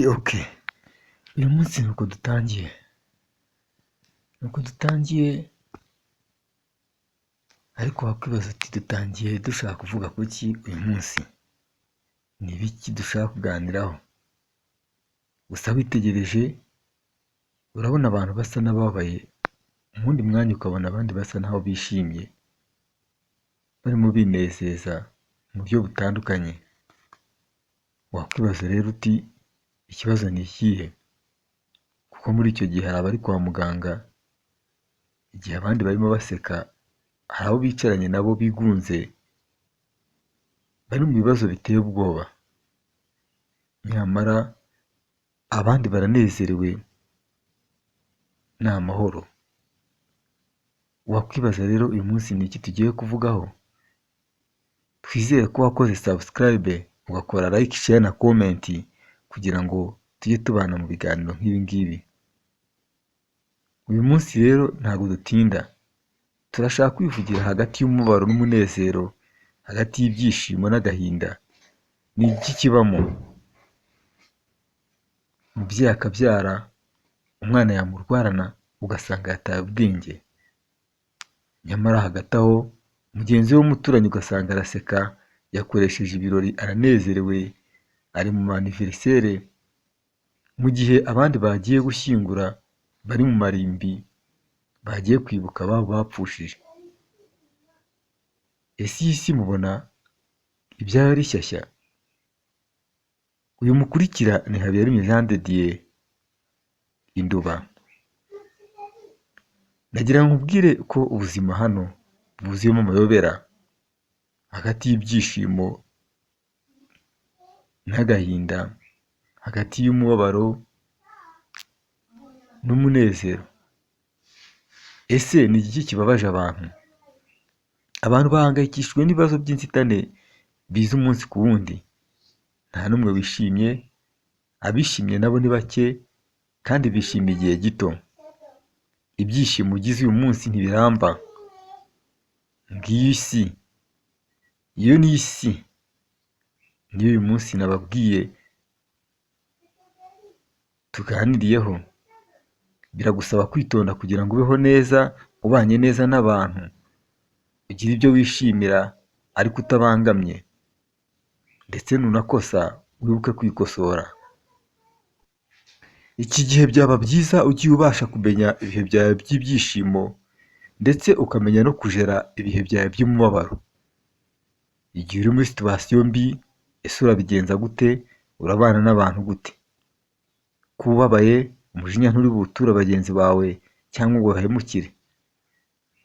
Okay. Uyu munsi nuko dutangiye ariko wakwibaza uti dutangiye dushaka kuvuga kuki uyu munsi? Ni ibiki dushaka kuganiraho? Gusa witegereje urabona abantu basa n'ababaye, mu wundi mwanya ukabona abandi basa n'aho bishimye, barimo binezeza mu buryo butandukanye. Wakwibaza rero uti ikibazo ni ikihe? Kuko muri icyo gihe hari abari kwa muganga, igihe abandi barimo baseka, hari abo bicaranye nabo bigunze, bari mu bibazo biteye ubwoba. Nyamara abandi baranezerewe, ni amahoro. Wakwibaza rero uyu munsi ni iki tugiye kuvugaho? Twizere ko wakoze subscribe, ugakora like, share na comment kugira ngo tujye tubana mu biganiro nk'ibi ngibi. Uyu munsi rero ntabwo dutinda, turashaka kwivugira hagati y'umubabaro n'umunezero, hagati y'ibyishimo n'agahinda. Ni iki kibamo? Umubyeyi akabyara, umwana yamurwarana ugasanga yataye ubwenge. Nyamara hagati aho mugenzi we w'umuturanyi ugasanga araseka, yakoresheje ibirori, aranezerewe, ari mu anniversaire, mu gihe abandi bagiye gushyingura, bari mu marimbi, bagiye kwibuka ababo bapfushije. Ese iyi si mubona ibyaba ari shyashya? Uyu mukurikira ni Habiyaremye Jean de Dieu Induba. Nagira ngo nkubwire ko ubuzima hano bwuzuyemo amayobera, hagati y'ibyishimo n'agahinda, hagati y'umubabaro n'umunezero. Ese ni iki kibabaje abantu? Abantu bahangayikishijwe n'ibibazo by'inzitane biza umunsi ku wundi. Nta n'umwe wishimye, abishimye nabo ni bake kandi bishimiye igihe gito. Ibyishimo ugize uyu munsi ntibiramba. Ngiyo isi, iyo ni isi, niyo uyu munsi nababwiye tuganiriyeho. Biragusaba kwitonda kugira ngo ubeho neza, ubanye neza n'abantu, ugire ibyo wishimira ariko utabangamye, ndetse nunakosa wibuke kwikosora. Iki gihe byaba byiza ugiye ubasha kumenya ibihe byawe by'ibyishimo, ndetse ukamenya no kujera ibihe byawe by'umubabaro. Igihe uri muri situation mbi, ese urabigenza gute? Urabana n'abantu gute? Kuba ubabaye, umujinya nturi buwuture bagenzi bawe cyangwa ngo bahemukire.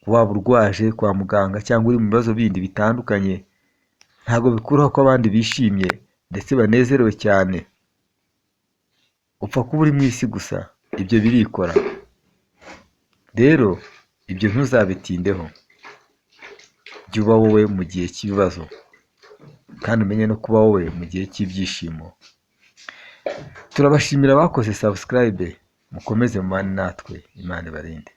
Waba urwaje kwa muganga cyangwa uri mu bibazo bindi bitandukanye, ntabwo bikuraho ko abandi bishimye ndetse banezerewe cyane. Upfa kuba uri mu isi gusa, ibyo birikora. Rero ibyo ntuzabitindeho, jya uba wowe mu gihe cy'ibibazo, kandi umenye no kuba wowe mu gihe cy'ibyishimo. Turabashimira abakoze subscribe, mukomeze mubane natwe, Imana ibarinde.